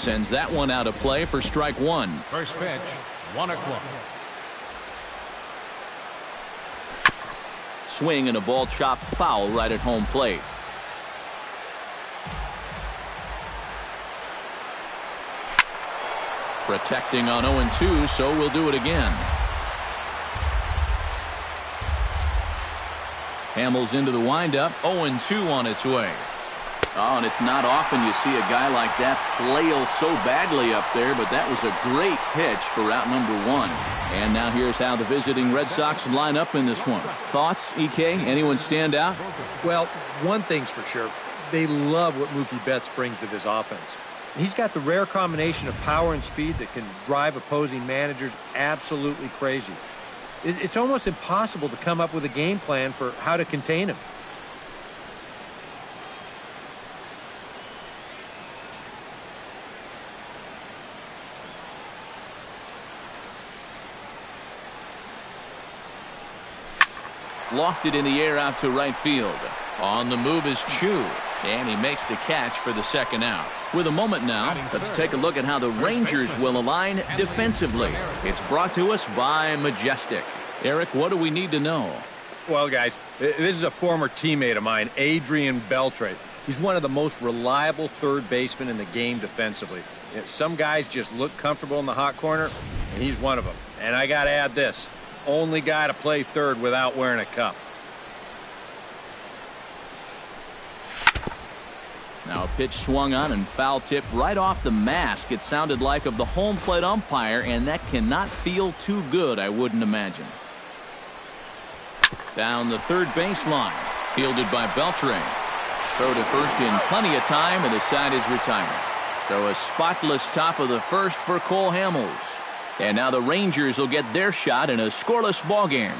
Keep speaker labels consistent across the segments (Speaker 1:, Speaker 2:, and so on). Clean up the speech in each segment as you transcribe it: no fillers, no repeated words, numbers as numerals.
Speaker 1: sends that one out of play for strike one.
Speaker 2: First pitch, 1-0.
Speaker 1: Swing and a ball chopped foul right at home plate. Protecting on 0-2, so we'll do it again. Hamels into the windup, 0-2 on its way. Oh, and it's not often you see a guy like that flail so badly up there, but that was a great pitch for out number one. And now here's how the visiting Red Sox line up in this one. Thoughts, EK? Anyone stand out?
Speaker 3: Well, one thing's for sure. They love what Mookie Betts brings to this offense. He's got the rare combination of power and speed that can drive opposing managers absolutely crazy. It's almost impossible to come up with a game plan for how to contain him.
Speaker 1: Lofted in the air out to right field. On the move is Chu, and he makes the catch for the second out. With a moment now, let's take a look at how the Rangers will align defensively. It's brought to us by Majestic. Eric, what do we need to know?
Speaker 3: Well, guys, this is a former teammate of mine, Adrian Beltre. He's one of the most reliable third basemen in the game defensively. Some guys just look comfortable in the hot corner, and he's one of them. And I got to add this, only guy to play third without wearing a cup.
Speaker 1: Now a pitch swung on and foul tipped right off the mask, it sounded like, of the home plate umpire, and that cannot feel too good, I wouldn't imagine. Down the third baseline, fielded by Beltre. Throw to first in plenty of time, and the side is retired. So a spotless top of the first for Cole Hamels. And now the Rangers will get their shot in a scoreless ballgame.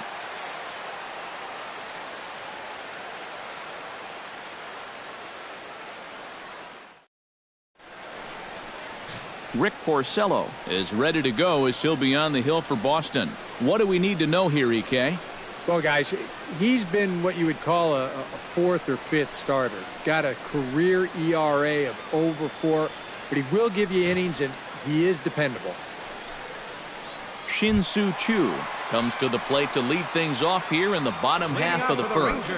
Speaker 1: Rick Porcello is ready to go as he'll be on the hill for Boston. What do we need to know here, EK?
Speaker 4: Well, guys, he's been what you would call a fourth or fifth starter. Got a career ERA of over 4, but he will give you innings, and he is dependable.
Speaker 1: Shin-Soo Choo comes to the plate to lead things off here in the bottom half of the first.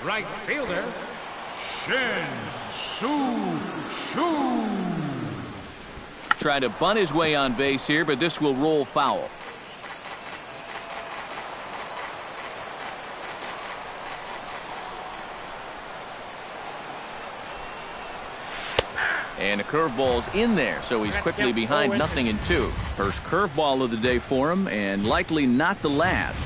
Speaker 2: Right fielder, Shin-Soo Choo.
Speaker 1: Try to bunt his way on base here, but this will roll foul. And a curveball's in there, so he's quickly behind 0-2. First curveball of the day for him, and likely not the last.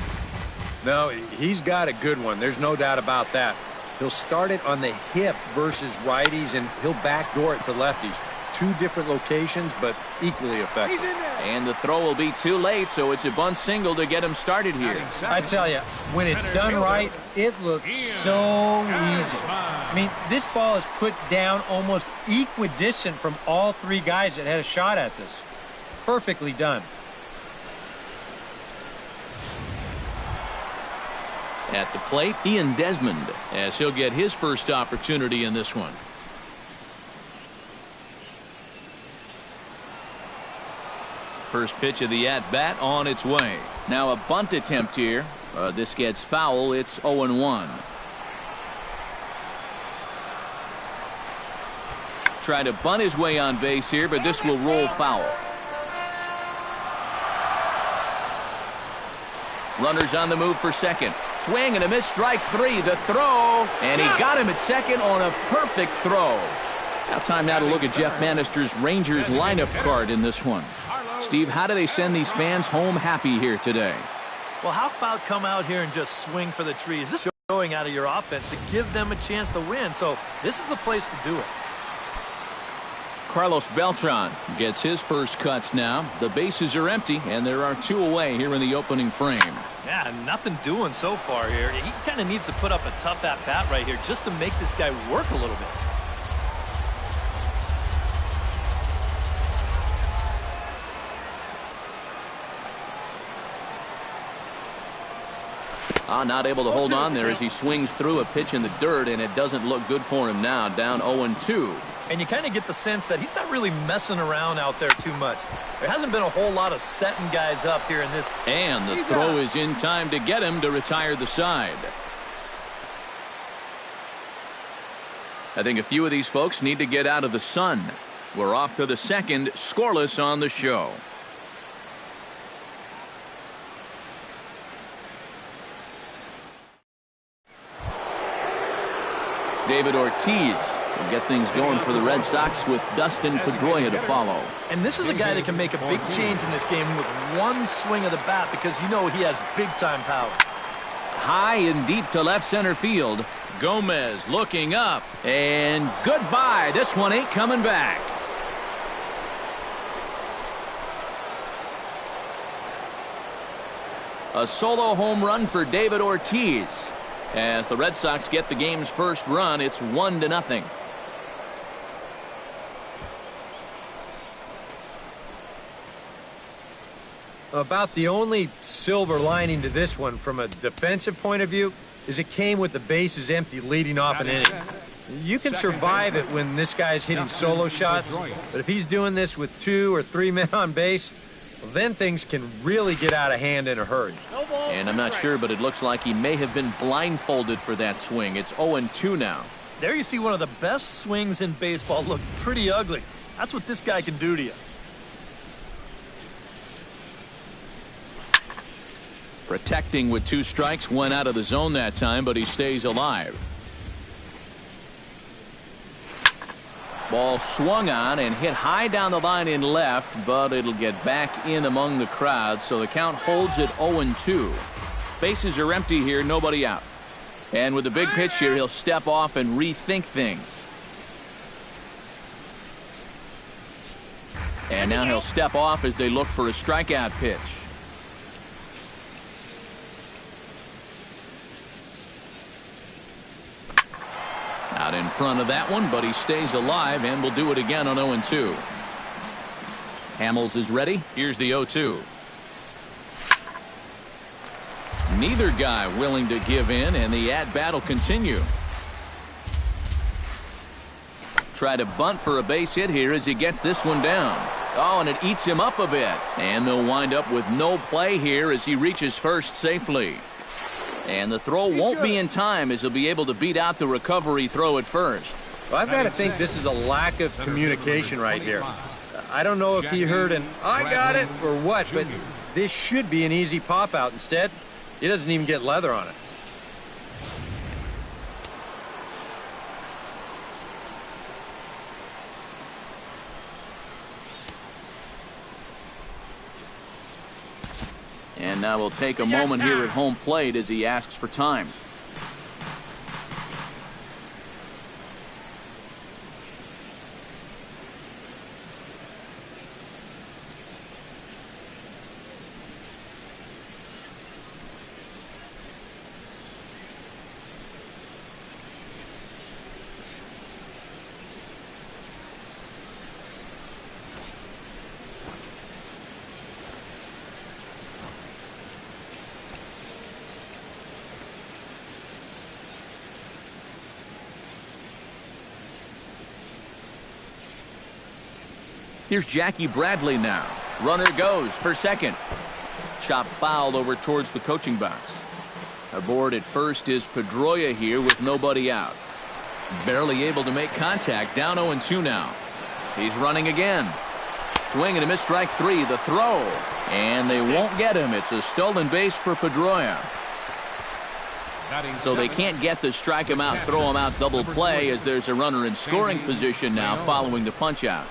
Speaker 3: No, he's got a good one. There's no doubt about that. He'll start it on the hip versus righties, and he'll backdoor it to lefties. Two different locations, but equally effective.
Speaker 1: And the throw will be too late, so it's a bunt single to get him started here.
Speaker 3: I tell you, when it's done right, it looks so easy. I mean, this ball is put down almost equidistant from all three guys that had a shot at this. Perfectly done.
Speaker 1: At the plate, Ian Desmond, as he'll get his first opportunity in this one. First pitch of the at-bat on its way. Now a bunt attempt here. This gets foul. It's 0-1. Try to bunt his way on base here, but this will roll foul. Runners on the move for second. Swing and a miss, strike three. The throw, and he got him at second on a perfect throw. Now time now to look at Jeff Bannister's Rangers lineup card in this one. Steve, how do they send these fans home happy here today?
Speaker 5: Well, how about come out here and just swing for the trees? This is showing out of your offense to give them a chance to win. So this is the place to do it.
Speaker 1: Carlos Beltran gets his first cuts now. The bases are empty, and there are two away here in the opening frame.
Speaker 5: Yeah, nothing doing so far here. He kind of needs to put up a tough at-bat right here just to make this guy work a little bit.
Speaker 1: Not able to hold on there as he swings through a pitch in the dirt, and it doesn't look good for him now. Down 0-2.
Speaker 5: And you kind of get the sense that he's not really messing around out there too much. There hasn't been a whole lot of setting guys up here in this.
Speaker 1: And the throw is in time to get him to retire the side. I think a few of these folks need to get out of the sun. We're off to the second, scoreless on the show. David Ortiz will get things going for the Red Sox with Dustin Pedroia to follow.
Speaker 5: And this is a guy that can make a big change in this game with one swing of the bat because you know he has big-time power.
Speaker 1: High and deep to left center field. Gomez looking up. And goodbye. This one ain't coming back. A solo home run for David Ortiz. As the Red Sox get the game's first run, it's 1-0.
Speaker 3: About the only silver lining to this one from a defensive point of view is it came with the bases empty leading off an inning. You can survive it when this guy's hitting solo shots, but if he's doing this with 2 or 3 men on base, well, then things can really get out of hand in a hurry.
Speaker 1: And I'm not sure, but it looks like he may have been blindfolded for that swing. It's 0-2 now.
Speaker 5: There you see one of the best swings in baseball look pretty ugly. That's what this guy can do to you.
Speaker 1: Protecting with 2 strikes, went out of the zone that time, but he stays alive. Ball swung on and hit high down the line in left, but it'll get back in among the crowd, so the count holds at 0-2. Bases are empty here, nobody out. And with the big pitch here, he'll step off and rethink things. And now he'll step off as they look for a strikeout pitch. Out in front of that one, but he stays alive and will do it again on 0-2. Hamels is ready. Here's the 0-2. Neither guy willing to give in, and the at-bat will continue. Try to bunt for a base hit here as he gets this one down. Oh, and it eats him up a bit. And they'll wind up with no play here as he reaches first safely. And the throw won't be in time as he'll be able to beat out the recovery throw at first.
Speaker 3: Well, I've got to think this is a lack of communication right here. I don't know if he heard an "I got it" or what, but this should be an easy pop out. Instead, he doesn't even get leather on it.
Speaker 1: And now we'll take a moment here at home plate as he asks for time. Here's Jackie Bradley now. Runner goes for second. Chop foul over towards the coaching box. Aboard at first is Pedroia here with nobody out. Barely able to make contact. Down 0-2 now. He's running again. Swing and a miss, strike 3. The throw. And they won't get him. It's a stolen base for Pedroia. So they can't get the strike him out, throw him out double play as there's a runner in scoring position now following the punch out.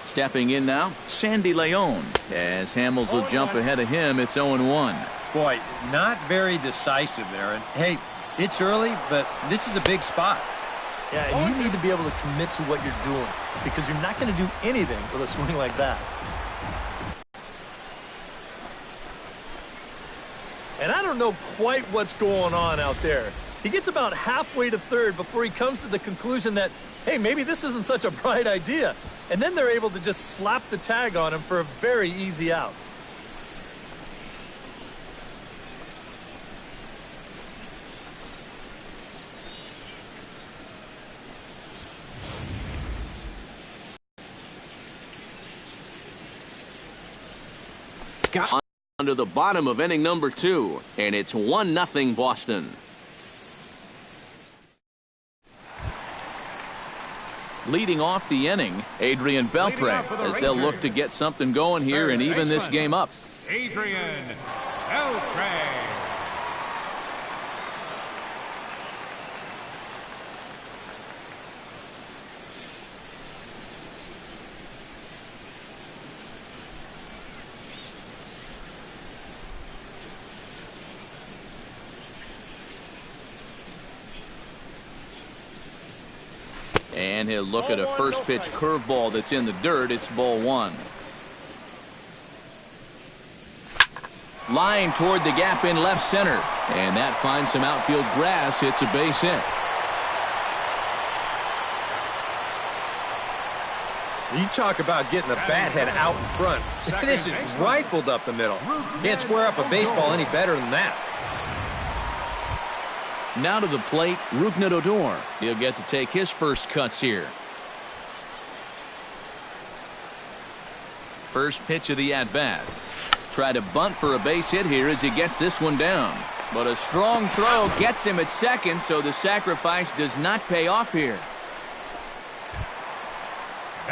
Speaker 1: Stepping in now, Sandy Leon. As Hamels will jump ahead of him, it's 0-1.
Speaker 3: Boy, not very decisive there. And hey, it's early, but this is a big spot.
Speaker 5: Yeah, and you need to be able to commit to what you're doing because you're not going to do anything with a swing like that. And I don't know quite what's going on out there. He gets about halfway to third before he comes to the conclusion that, hey, maybe this isn't such a bright idea. And then they're able to just slap the tag on him for a very easy out.
Speaker 1: On to the bottom of inning number 2, and it's 1-0 Boston. Leading off the inning, Adrian Beltre, as they'll look to get something going here and even this game up.
Speaker 2: Adrian Beltre.
Speaker 1: And he'll look at a first pitch curveball that's in the dirt. It's ball 1. Line toward the gap in left center. And that finds some outfield grass. It's a base hit.
Speaker 3: You talk about getting the bat head out in front. This is rifled up the middle. Can't square up a baseball any better than that.
Speaker 1: Now to the plate, Rougned Odor. He'll get to take his first cuts here. First pitch of the at-bat. Try to bunt for a base hit here as he gets this one down. But a strong throw gets him at second, so the sacrifice does not pay off here.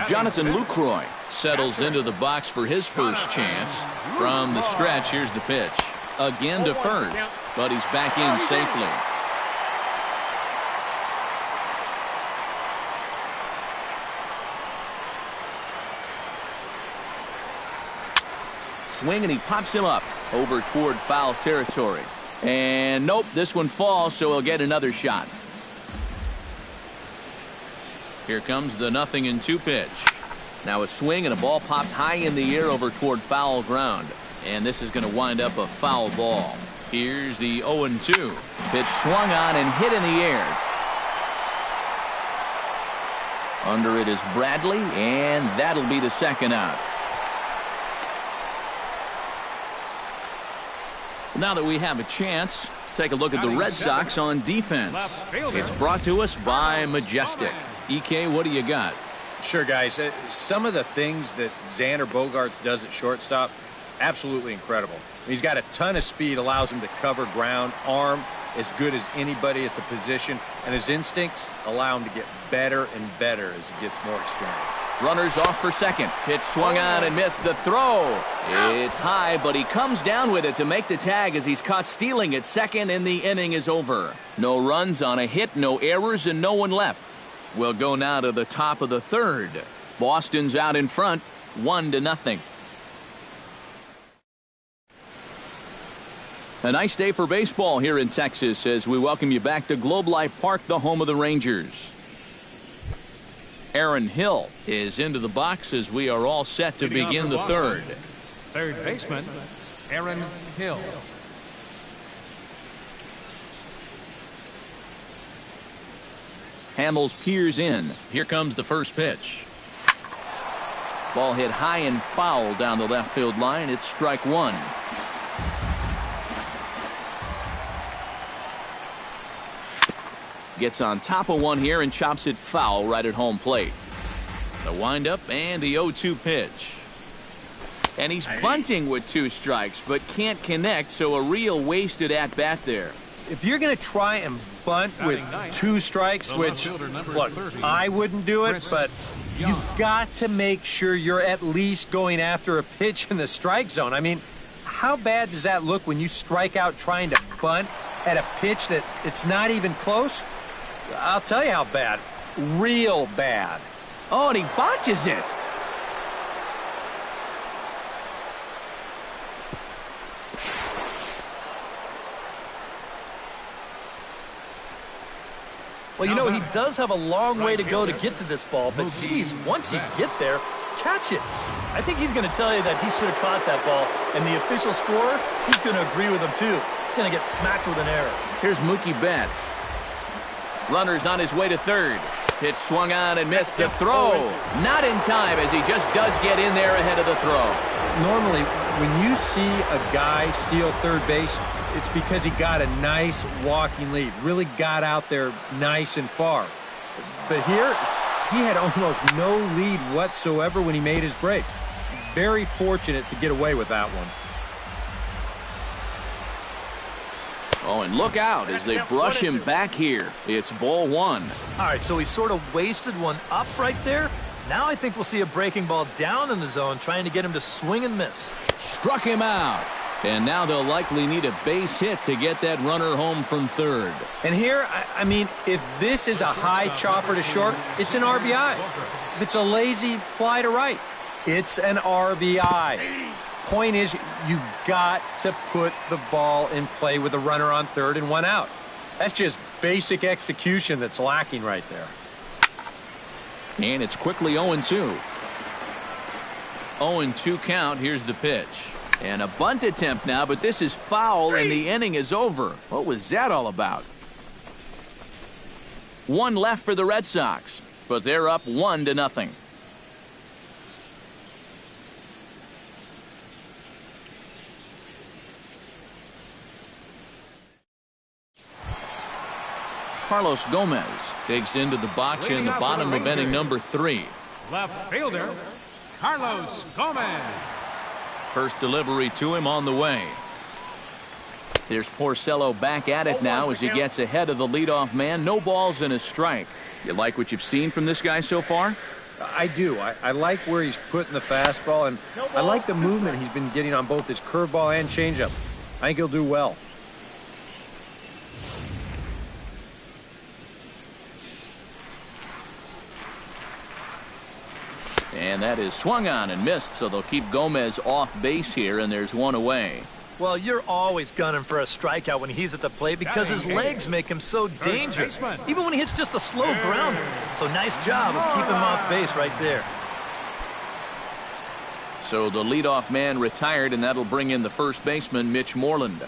Speaker 1: Jonathan Lucroy settles into the box for his first chance. From the stretch, here's the pitch. Again to first, but he's back in safely. Swing, and he pops him up over toward foul territory. And nope, this one falls, so he'll get another shot. Here comes the 0-2 pitch. Now a swing and a ball popped high in the air over toward foul ground. And this is going to wind up a foul ball. Here's the 0-2. Pitch swung on and hit in the air. Under it is Bradley, and that'll be the second out. Now that we have a chance, take a look at the Red Sox on defense. It's brought to us by Majestic. EK, what do you got?
Speaker 3: Sure, guys. Some of the things that Xander Bogaerts does at shortstop, absolutely incredible. He's got a ton of speed, allows him to cover ground, arm as good as anybody at the position, and his instincts allow him to get better and better as he gets more experience.
Speaker 1: Runners off for second. Pitch swung on and missed the throw. It's high, but he comes down with it to make the tag as he's caught stealing at second, and the inning is over. No runs on a hit, no errors, and no one left. We'll go now to the top of the third. Boston's out in front, 1-0. A nice day for baseball here in Texas as we welcome you back to Globe Life Park, the home of the Rangers. Aaron Hill is into the box as we are all set to begin the third.
Speaker 2: Third baseman, Aaron Hill.
Speaker 1: Hamels peers in. Here comes the first pitch. Ball hit high and foul down the left field line. It's strike 1. Gets on top of one here and chops it foul right at home plate. The windup and the 0-2 pitch. And he's bunting with 2 strikes, but can't connect, so a real wasted at-bat there.
Speaker 3: If you're going to try and bunt with 2 strikes, which, look, I wouldn't do it, but you've got to make sure you're at least going after a pitch in the strike zone. I mean, how bad does that look when you strike out trying to bunt at a pitch that it's not even close? I'll tell you how bad. Real bad.
Speaker 1: Oh, and he botches it.
Speaker 5: Well, you know, he does have a long way to go to get to this ball, but geez, once you get there, catch it. I think he's going to tell you that he should have caught that ball, and the official scorer, he's going to agree with him too. He's going to get smacked with an error.
Speaker 1: Here's Mookie Betts. Runner's on his way to third. Pitch swung on and missed the throw. Not in time as he just does get in there ahead of the throw.
Speaker 3: Normally, when you see a guy steal third base, it's because he got a nice walking lead, really got out there nice and far. But here, he had almost no lead whatsoever when he made his break. Very fortunate to get away with that one.
Speaker 1: Oh, and look out as they brush him back here. It's ball one.
Speaker 5: All right, so he sort of wasted one up right there. Now I think we'll see a breaking ball down in the zone, trying to get him to swing and miss.
Speaker 1: Struck him out. And now they'll likely need a base hit to get that runner home from third.
Speaker 3: And here, I mean, if this is a high chopper to short, it's an RBI. If it's a lazy fly to right, it's an RBI. Point is, you've got to put the ball in play with a runner on third and one out. That's just basic execution that's lacking right there.
Speaker 1: And it's quickly 0-2. 0-2 count. Here's the pitch. And a bunt attempt now, but this is foul, and the inning is over. What was that all about? One left for the Red Sox, but they're up 1-0. Carlos Gomez digs into the box in the bottom of inning number 3.
Speaker 2: Left fielder, Carlos Gomez.
Speaker 1: First delivery to him on the way. There's Porcello back at it now as he gets ahead of the leadoff man. No balls and a strike. You like what you've seen from this guy so far?
Speaker 3: I do. I like where he's putting the fastball, and I like the movement he's been getting on both his curveball and changeup. I think he'll do well.
Speaker 1: And that is swung on and missed, so they'll keep Gomez off base here, and there's one away.
Speaker 5: Well, you're always gunning for a strikeout when he's at the plate because his legs make him so dangerous, even when he hits just a slow grounder. So nice job of keeping him off base right there.
Speaker 1: So the leadoff man retired, and that'll bring in the first baseman, Mitch Moreland.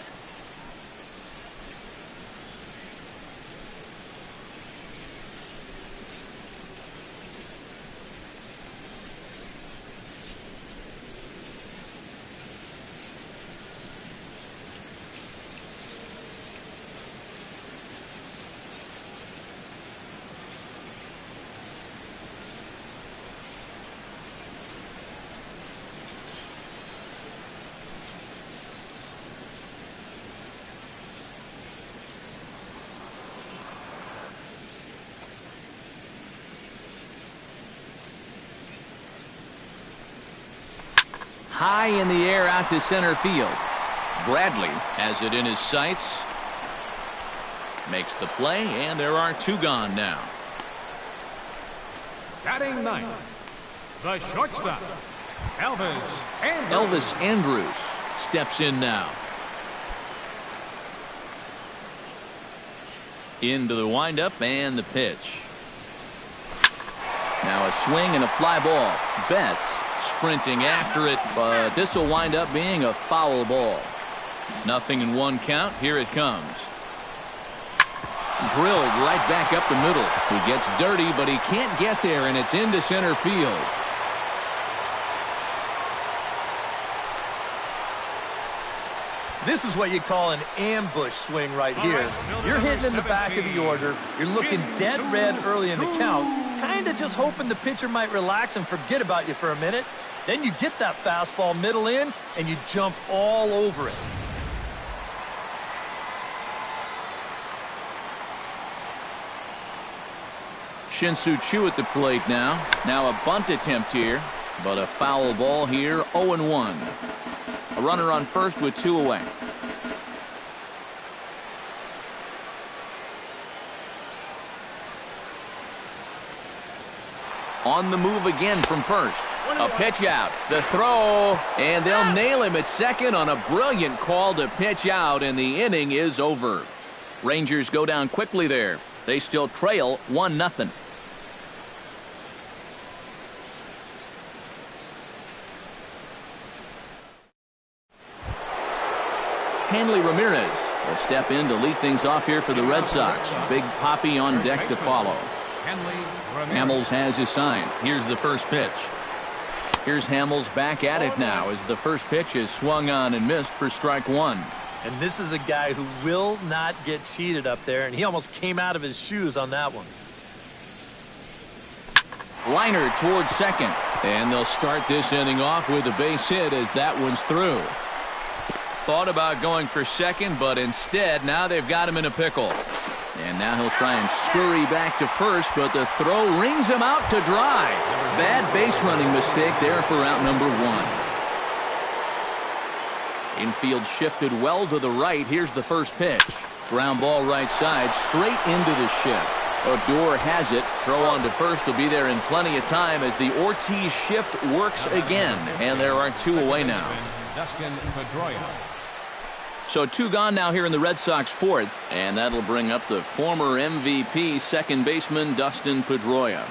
Speaker 1: High in the air out to center field. Bradley has it in his sights. Makes the play, and there are two gone now.
Speaker 2: Batting ninth, the shortstop, Elvis Andrus.
Speaker 1: Elvis Andrus steps in now. Into the windup and the pitch. Now a swing and a fly ball. Betts sprinting after it, but this will wind up being a foul ball. Nothing in one count. Here it comes. Drilled right back up the middle. He gets dirty, but he can't get there, and it's into center field.
Speaker 5: This is what you call an ambush swing right here. You're hitting in the back of the order. You're looking dead red early in the count, kind of just hoping the pitcher might relax and forget about you for a minute. Then you get that fastball middle in, and you jump all over it.
Speaker 1: Shin-Soo Choo at the plate now. Now a bunt attempt here, but a foul ball here, 0-1. A runner on first with two away. On the move again from first. A pitch out. The throw. And they'll nail him at second on a brilliant call to pitch out, and the inning is over. Rangers go down quickly there. They still trail 1-0. Hanley Ramirez will step in to lead things off here for the Red Sox. Big Poppy on deck to follow. Hamels has his sign. Here's the first pitch. Here's Hamels back at it now as the first pitch is swung on and missed for strike one.
Speaker 5: And this is a guy who will not get cheated up there, and he almost came out of his shoes on that one.
Speaker 1: Liner towards second, and they'll start this inning off with a base hit as that one's through. thought about going for second, but instead now they've got him in a pickle. And now he'll try and scurry back to first, but the throw rings him out to dry. Bad base running mistake there for out number 1. Infield shifted well to the right. Here's the first pitch. Ground ball right side, straight into the shift. Odor has it. Throw on to first will be there in plenty of time as the Ortiz shift works again. And there are 2 away now.
Speaker 2: Dustin Pedroia.
Speaker 1: So 2 gone now here in the Red Sox 4th, and that'll bring up the former MVP second baseman Dustin Pedroia.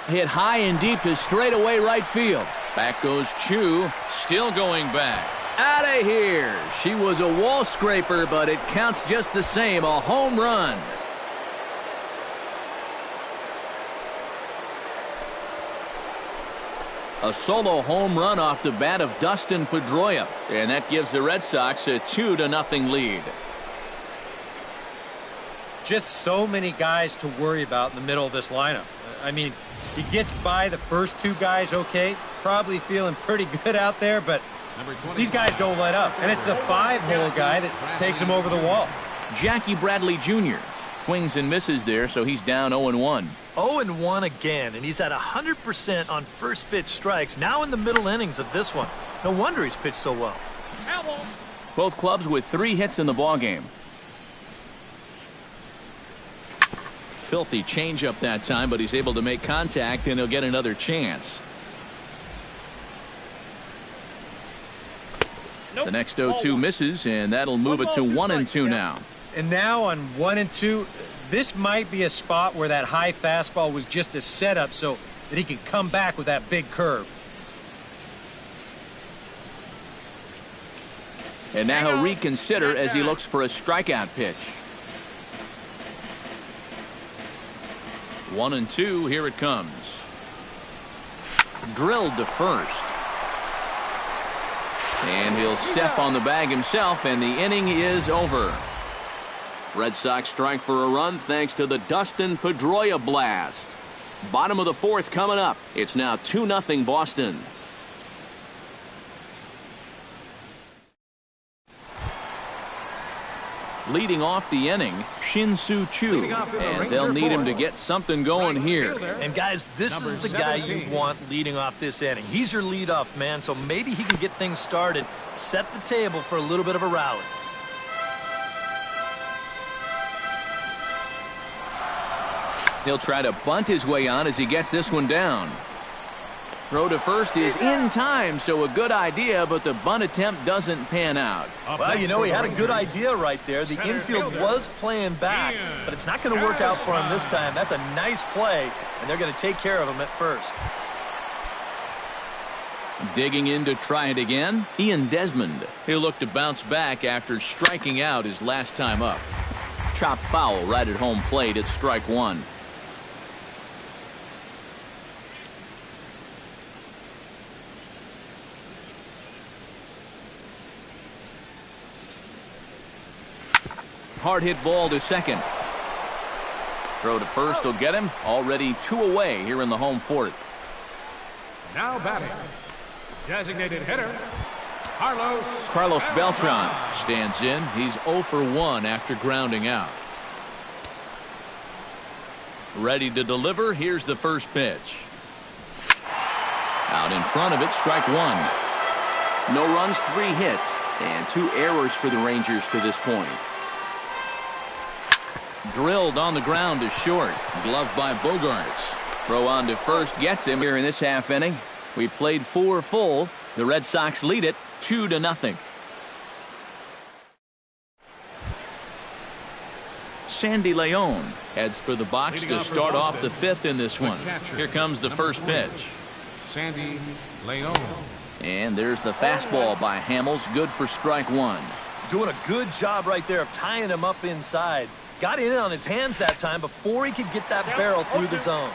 Speaker 1: Hit high and deep to straightaway right field. Back goes Chu, still going back. Out of here. She was a wall scraper, but it counts just the same, a home run. A solo home run off the bat of Dustin Pedroia, and that gives the Red Sox a 2-0 lead.
Speaker 3: Just so many guys to worry about in the middle of this lineup. I mean, he gets by the first 2 guys okay, probably feeling pretty good out there, but these guys don't let up, and it's the 5-hole guy that takes him over the wall.
Speaker 1: Jackie Bradley Jr. swings and misses there, so he's down 0-1.
Speaker 5: 0-1 again, and he's at 100% on first pitch strikes, now in the middle innings of this one. No wonder he's pitched so well.
Speaker 1: Both clubs with 3 hits in the ballgame. Filthy changeup that time, but he's able to make contact, and he'll get another chance. The next 0-2 misses, and that'll move it to 1-2 now.
Speaker 3: And now on 1-2, this might be a spot where that high fastball was just a setup so that he can come back with that big curve.
Speaker 1: And now he'll reconsider as he looks for a strikeout pitch. 1-2, here it comes. Drilled to first. And he'll step on the bag himself, and the inning is over. Red Sox strike for a run thanks to the Dustin Pedroia blast. Bottom of the 4th coming up. It's now 2-0 Boston. Leading off the inning, Shin-Soo Choo, and they'll need him to get something going here.
Speaker 5: And guys, this is the guy you want leading off this inning. He's your leadoff man, so maybe he can get things started, set the table for a little bit of a rally.
Speaker 1: He'll try to bunt his way on as he gets this one down. Throw to first is in time, so a good idea, but the bunt attempt doesn't pan out.
Speaker 5: Well, you know, he had a good idea right there. The infield was playing back, but it's not going to work out for him this time. That's a nice play, and they're going to take care of him at first.
Speaker 1: Digging in to try it again, Ian Desmond. He'll look to bounce back after striking out his last time up. Chop foul right at home plate at strike 1. Hard hit ball to second. Throw to first will get him. Already 2 away here in the home 4th.
Speaker 2: Now batting, designated hitter,
Speaker 1: Carlos Beltran stands in. He's 0 for 1 after grounding out. Ready to deliver. Here's the first pitch. Out in front of it, strike 1. No runs, 3 hits, and 2 errors for the Rangers to this point. Drilled on the ground to short. Gloved by Bogaerts. Throw on to first gets him here in this half inning. We played 4 full. The Red Sox lead it 2-0. Sandy Leon heads for the box to start off the 5th in this one. Here comes the first pitch.
Speaker 2: Sandy Leon.
Speaker 1: And there's the fastball by Hamels. Good for strike 1.
Speaker 5: Doing a good job right there of tying him up inside. Got in on his hands that time before he could get that barrel through the zone.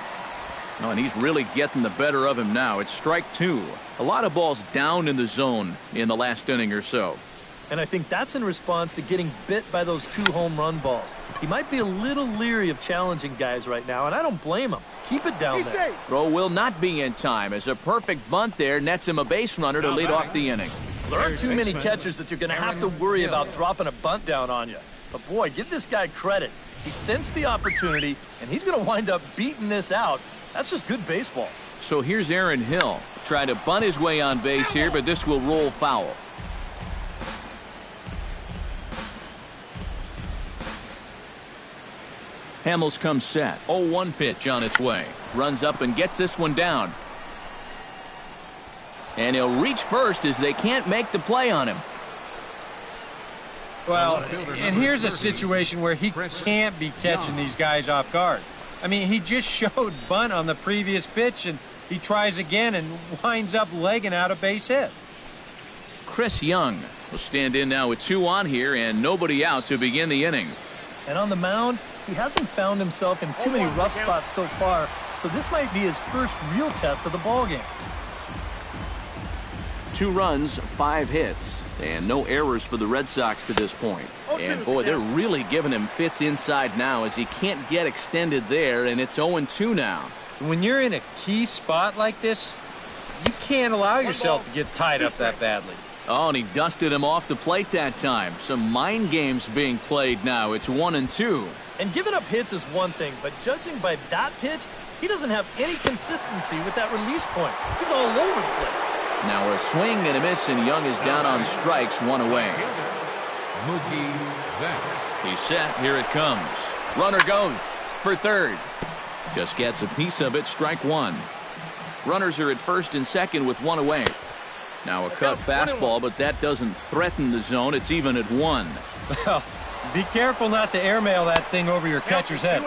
Speaker 1: Oh, and he's really getting the better of him now. It's strike 2. A lot of balls down in the zone in the last inning or so.
Speaker 5: And I think that's in response to getting bit by those 2 home run balls. He might be a little leery of challenging guys right now, and I don't blame him. Keep it down there.
Speaker 1: Throw will not be in time as a perfect bunt there nets him a base runner to lead off the inning.
Speaker 5: There aren't too many catchers that you're going to have to worry about dropping a bunt down on you. But boy, give this guy credit. He sensed the opportunity, and he's going to wind up beating this out. That's just good baseball.
Speaker 1: So here's Aaron Hill. Try to bunt his way on base here, but this will roll foul. Hamels comes set. 0-1 pitch on its way. Runs up and gets this one down. And he'll reach first as they can't make the play on him.
Speaker 3: Well, and here's a situation where he can't be catching these guys off guard. I mean, he just showed bunt on the previous pitch, and he tries again and winds up legging out a base hit.
Speaker 1: Chris Young will stand in now with 2 on here and nobody out to begin the inning.
Speaker 5: And on the mound, he hasn't found himself in too many rough spots so far, so this might be his first real test of the ballgame.
Speaker 1: 2 runs, 5 hits, and no errors for the Red Sox to this point. And boy, they're really giving him fits inside now as he can't get extended there, and it's 0-2 now.
Speaker 3: When you're in a key spot like this, you can't allow yourself to get tied up that badly.
Speaker 1: Oh, and he dusted him off the plate that time. Some mind games being played now. It's 1-2.
Speaker 5: And giving up hits is one thing, but judging by that pitch, he doesn't have any consistency with that release point. He's all over the place.
Speaker 1: Now a swing and a miss, and Young is down on strikes, 1 away.
Speaker 2: Mookie Betts.
Speaker 1: He's set. Here it comes. Runner goes for third. Just gets a piece of it. Strike 1. Runners are at first and second with 1 away. Now a cut fastball, but that doesn't threaten the zone. It's even at 1.
Speaker 3: Well, be careful not to airmail that thing over your catcher's head.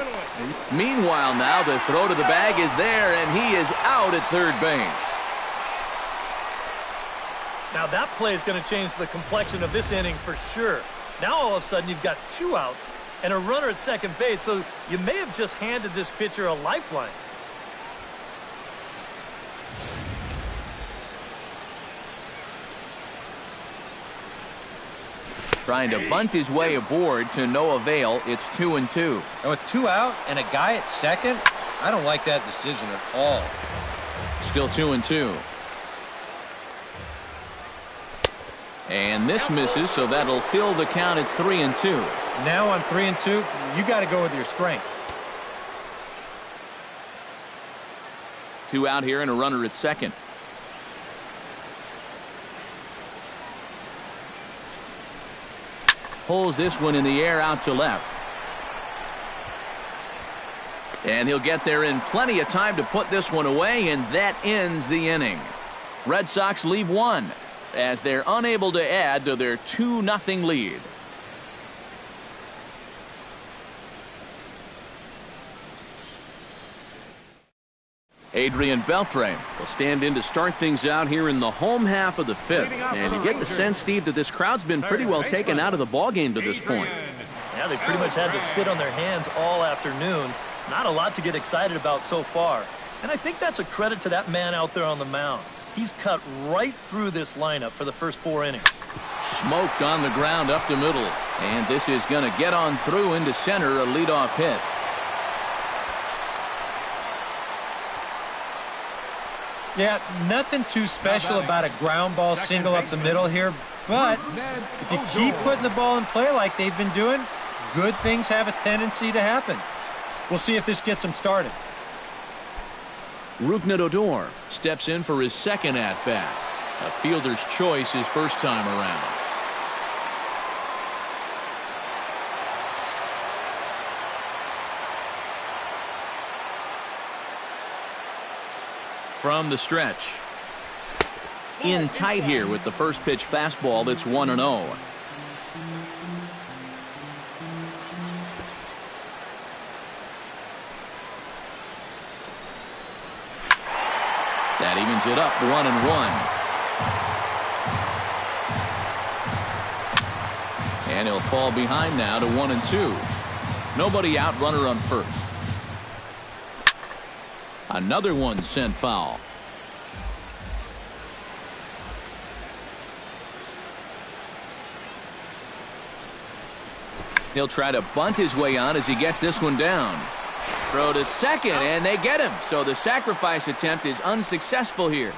Speaker 1: Meanwhile, now the throw to the bag is there, and he is out at third base.
Speaker 5: Now that play is going to change the complexion of this inning for sure. Now all of a sudden you've got 2 outs and a runner at second base, so you may have just handed this pitcher a lifeline.
Speaker 1: Trying to bunt his way aboard to no avail. It's 2-2.
Speaker 3: And with 2 out and a guy at second, I don't like that decision at all.
Speaker 1: Still 2-2. And this misses, so that'll fill the count at 3-2.
Speaker 3: Now on 3-2, you got to go with your strength.
Speaker 1: 2 out here and a runner at second. Pulls this one in the air out to left. And he'll get there in plenty of time to put this one away, and that ends the inning. Red Sox leave 1 as they're unable to add to their 2-0 lead. Adrian Beltre will stand in to start things out here in the home half of the 5th. And you get the sense, Steve, that this crowd's been pretty well taken out of the ballgame to this point.
Speaker 5: Yeah, they pretty much had to sit on their hands all afternoon. Not a lot to get excited about so far. And I think that's a credit to that man out there on the mound. He's cut right through this lineup for the first 4 innings.
Speaker 1: Smoked on the ground up the middle. And this is going to get on through into center, a leadoff hit.
Speaker 3: Yeah, nothing too special about a ground ball single up the middle here, but if you keep putting the ball in play like they've been doing, good things have a tendency to happen. We'll see if this gets them started.
Speaker 1: Rougned Odor steps in for his second at-bat. A fielder's choice his first time around. From the stretch. In tight here with the first pitch fastball that's 1-0. That evens it up 1-1. And he'll fall behind now to 1-2. Nobody out, runner on first. Another one sent foul. He'll try to bunt his way on as he gets this one down. Throw to second, and they get him. So the sacrifice attempt is unsuccessful here.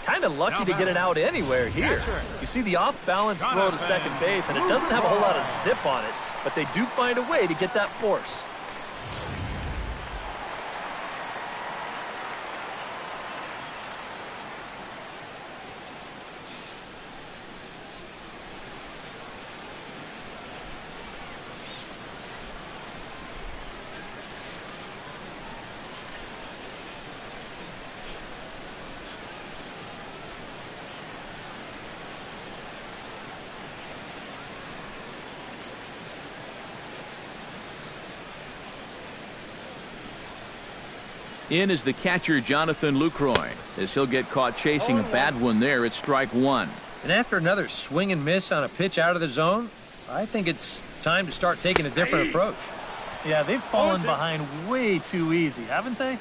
Speaker 5: Kind of lucky to get it out anywhere here. You see the off-balance throw to second base, and it doesn't have a whole lot of zip on it, but they do find a way to get that force.
Speaker 1: In is the catcher, Jonathan Lucroy, as he'll get caught chasing a bad one there at strike one.
Speaker 3: And after another swing and miss on a pitch out of the zone, I think it's time to start taking a different approach.
Speaker 5: Yeah, they've fallen behind way too easy, haven't they?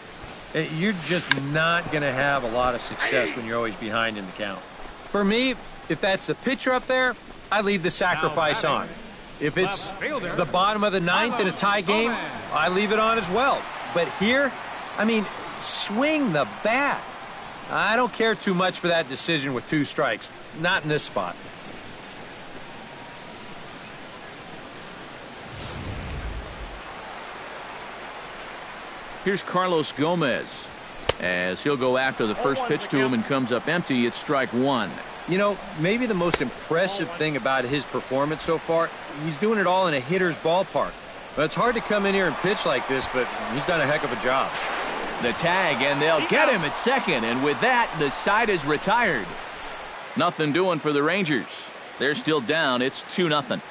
Speaker 3: You're just not going to have a lot of success when you're always behind in the count. For me, if that's the pitcher up there, I leave the sacrifice on. If it's the bottom of the ninth in a tie game, I leave it on as well. But here, I mean, swing the bat. I don't care too much for that decision with 2 strikes. Not in this spot.
Speaker 1: Here's Carlos Gomez, as he'll go after the first pitch to him and comes up empty at strike one.
Speaker 3: You know, maybe the most impressive thing about his performance so far, he's doing it all in a hitter's ballpark. But it's hard to come in here and pitch like this, but he's done a heck of a job.
Speaker 1: The tag, and they'll get him at second, and with that, the side is retired. Nothing doing for the Rangers. They're still down. It's 2-0.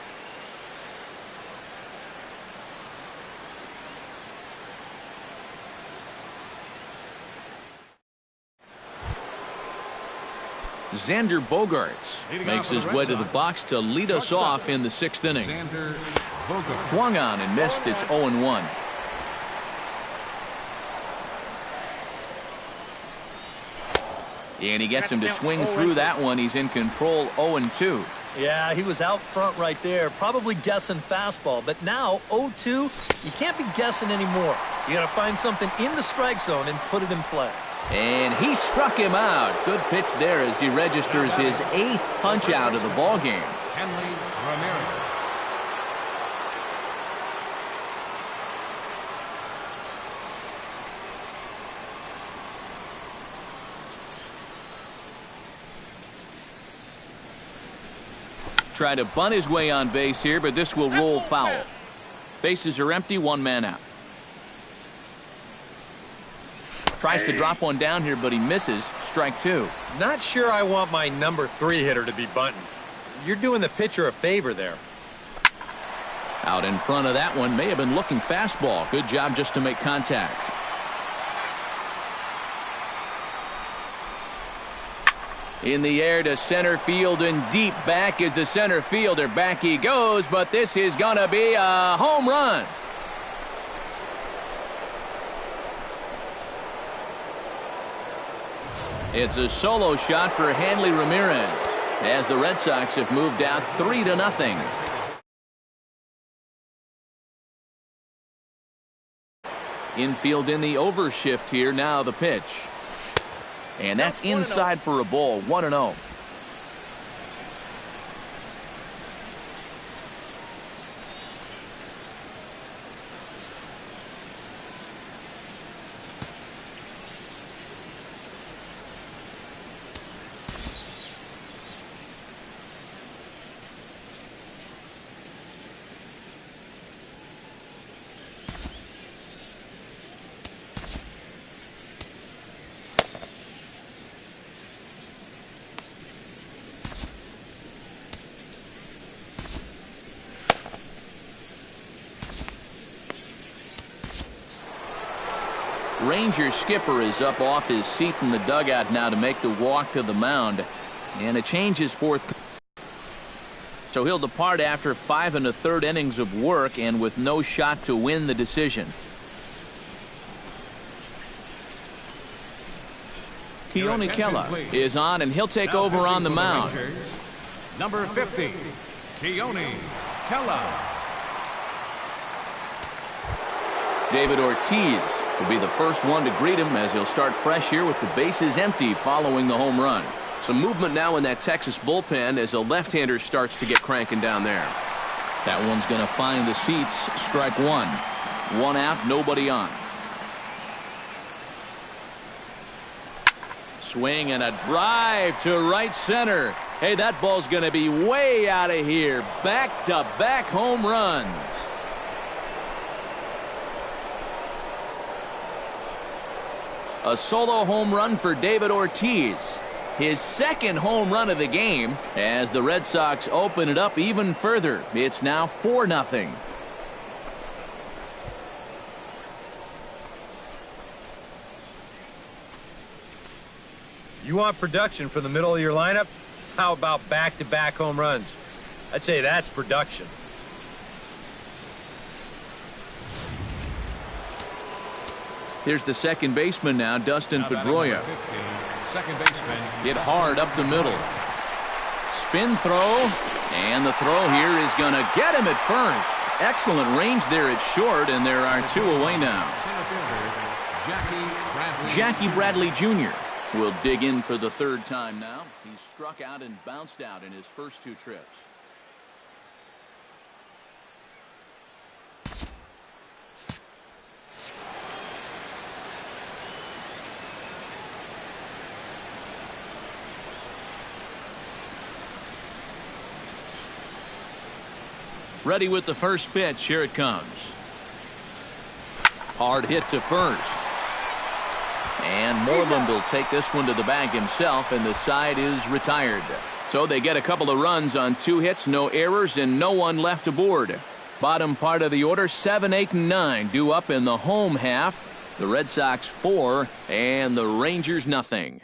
Speaker 1: Xander Bogaerts makes his way to the box to lead us off in the 6th inning. Swung on and missed. It's 0-1. And he gets him to swing through that one. He's in control, 0-2.
Speaker 5: Yeah, he was out front right there, probably guessing fastball. But now, 0-2, you can't be guessing anymore. You got to find something in the strike zone and put it in play.
Speaker 1: And he struck him out. Good pitch there as he registers his 8th punch out of the ball game.
Speaker 2: Henley Ramirez.
Speaker 1: Try to bunt his way on base here, but this will roll foul. Bases are empty, 1 man out. Tries to drop one down here, but he misses. Strike 2.
Speaker 3: Not sure I want my number 3 hitter to be bunting. You're doing the pitcher a favor there.
Speaker 1: Out in front of that one, may have been looking fastball. Good job just to make contact. In the air to center field and deep. Back is the center fielder. Back he goes, but this is going to be a home run. It's a solo shot for Hanley Ramirez as the Red Sox have moved out 3-0. Infield in the overshift here. Now the pitch. And that's inside for a ball. 1-0. Rangers skipper is up off his seat in the dugout now to make the walk to the mound, and a change is forthcoming. So he'll depart after 5 1/3 innings of work and with no shot to win the decision. Keone Kela is on, and he'll take over on the mound.
Speaker 2: Number 50, Keone Keller.
Speaker 1: David Ortiz will be the first one to greet him as he'll start fresh here with the bases empty following the home run. Some movement now in that Texas bullpen as a left-hander starts to get cranking down there. That one's going to find the seats. Strike one. One out, nobody on. Swing and a drive to right center. Hey, that ball's going to be way out of here. Back-to-back home runs. A solo home run for David Ortiz. His second home run of the game as the Red Sox open it up even further. It's now 4-0.
Speaker 3: You want production from the middle of your lineup? How about back-to-back home runs? I'd say that's production.
Speaker 1: Here's the second baseman now, Dustin Pedroia.
Speaker 2: Second baseman.
Speaker 1: Hit hard up the middle. Spin throw. And the throw here is going to get him at first. Excellent range there at short, and there are two away now. Jackie Bradley Jr. will dig in for the third time now. He's struck out and bounced out in his first two trips. Ready with the first pitch. Here it comes. Hard hit to first. And Moreland will take this one to the bag himself, and the side is retired. So they get a couple of runs on 2 hits, no errors, and no one left aboard. Bottom part of the order, 7, 8, and 9 due up in the home half. The Red Sox 4 and the Rangers nothing.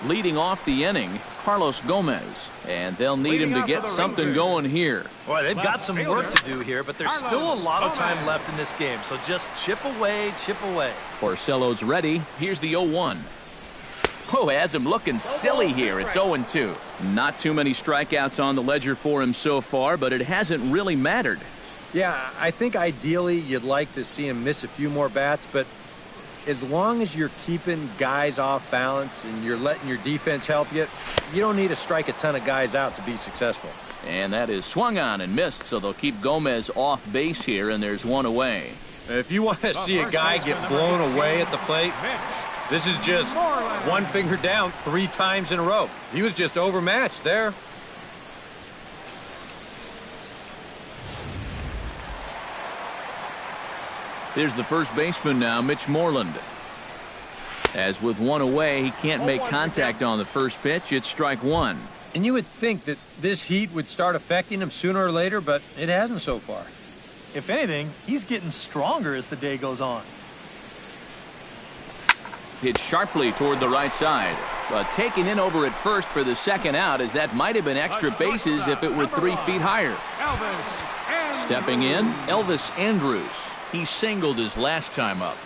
Speaker 1: Leading off the inning, Carlos Gomez, and they'll need him to get something going here.
Speaker 5: Boy, they've got some work to do here, but there's still a lot of time left in this game, so just chip away, chip away.
Speaker 1: Porcello's ready. Here's the 0-1. Oh, has him looking silly here. It's 0-2. Not too many strikeouts on the ledger for him so far, but it hasn't really mattered.
Speaker 3: Yeah, I think ideally you'd like to see him miss a few more bats, but as long as you're keeping guys off balance and you're letting your defense help you, you don't need to strike a ton of guys out to be successful.
Speaker 1: And that is swung on and missed, so they'll keep Gomez off base here, and there's one away.
Speaker 3: If you want to see a guy get blown away at the plate, this is just one finger down 3 times in a row. He was just overmatched there.
Speaker 1: Here's the first baseman now, Mitch Moreland. As with one away, he can't make contact on the first pitch. It's strike one.
Speaker 3: And you would think that this heat would start affecting him sooner or later, but it hasn't so far.
Speaker 5: If anything, he's getting stronger as the day goes on.
Speaker 1: Hit sharply toward the right side. But taken in over at first for the second out, as that might have been extra bases if it were 3 feet higher. Stepping in, Elvis Andrus. He singled his last time up.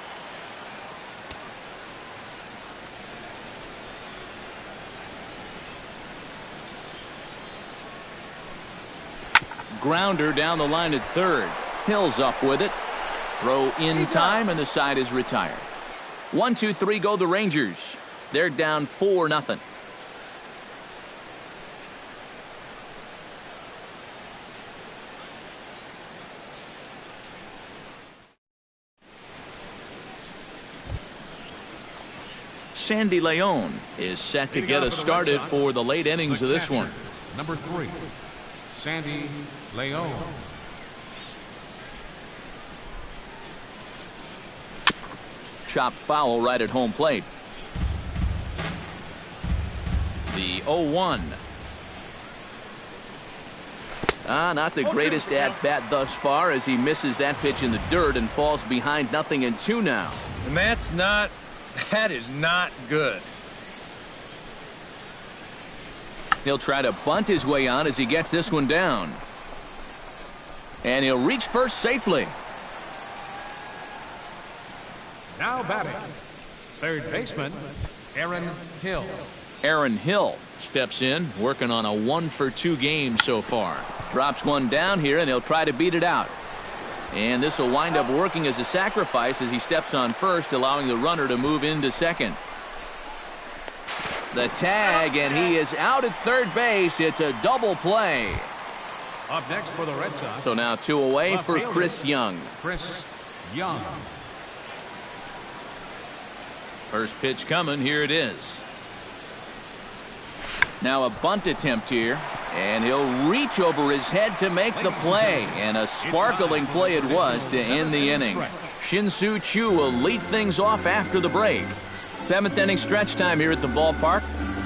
Speaker 1: Grounder down the line at third. Hill's up with it. Throw in time, and the side is retired. 1, 2, 3 go the Rangers. They're down 4-0. Sandy Leon is set to get us started for the late innings of this one.
Speaker 2: Number 3, Sandy Leon.
Speaker 1: Chopped foul right at home plate. The 0-1. Not the greatest at-bat thus far as he misses that pitch in the dirt and falls behind 0-2 now.
Speaker 3: And that is not good.
Speaker 1: He'll try to bunt his way on as he gets this one down. And he'll reach first safely.
Speaker 2: Now batting, third baseman, Aaron Hill.
Speaker 1: Aaron Hill steps in, working on a 1-for-2 game so far. Drops one down here, and he'll try to beat it out. And this will wind up working as a sacrifice as he steps on first, allowing the runner to move into second. The tag, and he is out at third base. It's a double play.
Speaker 2: Up next for the Red Sox.
Speaker 1: So now 2 away for Chris Young.
Speaker 2: Chris Young.
Speaker 1: First pitch coming. Here it is. Now a bunt attempt here, and he'll reach over his head to make the play, and a sparkling play it was to end the inning. Shin-Soo Choo will lead things off after the break. 7th inning stretch time here at the ballpark.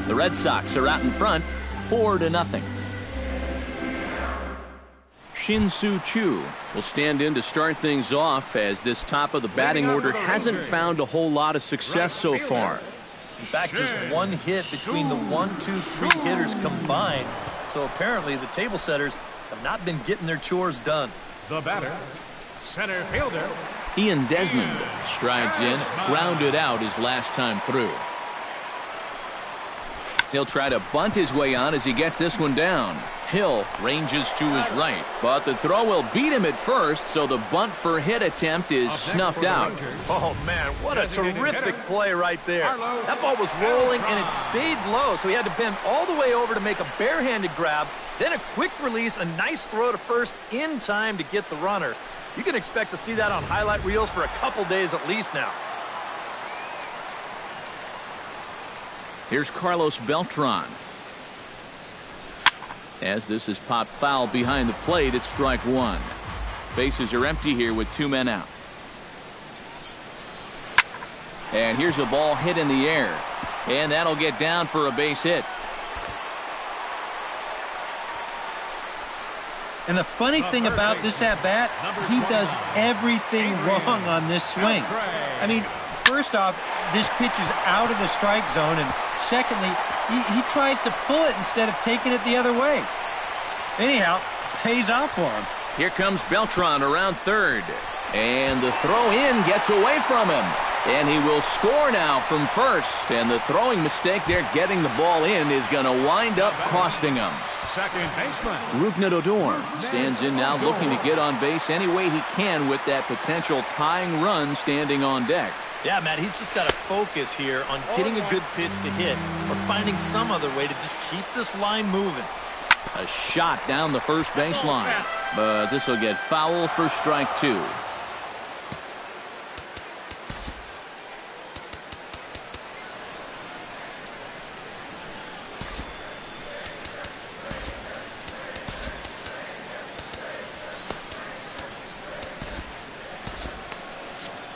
Speaker 1: The Red Sox are out in front 4-0. Shin-Soo Choo will stand in to start things off, as this top of the batting order hasn't found a whole lot of success so far.
Speaker 5: In fact, just one hit between the 1, 2, 3 hitters combined. So apparently the table setters have not been getting their chores done.
Speaker 2: The batter, center fielder
Speaker 1: Ian Desmond strides in, grounded out his last time through. He'll try to bunt his way on as he gets this one down. Hill ranges to his right, but the throw will beat him at first, so the bunt for hit attempt is snuffed out.
Speaker 5: Oh, man, what a terrific play right there. That ball was rolling, and it stayed low, so he had to bend all the way over to make a barehanded grab, then a quick release, a nice throw to first in time to get the runner. You can expect to see that on highlight reels for a couple days at least now.
Speaker 1: Here's Carlos Beltran. As this is popped foul behind the plate, it's strike 1. Bases are empty here with 2 men out. And here's a ball hit in the air, and that'll get down for a base hit.
Speaker 6: And the funny thing about this at-bat, he does everything wrong on this swing. I mean, first off, this pitch is out of the strike zone, and secondly, he tries to pull it instead of taking it the other way. Anyhow, pays off for him.
Speaker 1: Here comes Beltran around third, and the throw in gets away from him, and he will score now from first, and the throwing mistake there getting the ball in is going to wind up costing him.
Speaker 2: second baseman.
Speaker 1: Rougned Odor stands in now, looking to get on base any way he can with that potential tying run standing on deck.
Speaker 5: Yeah, Matt, he's just got to focus here on getting a good pitch to hit or finding some other way to just keep this line moving.
Speaker 1: A shot down the first baseline, but this will get foul for strike 2.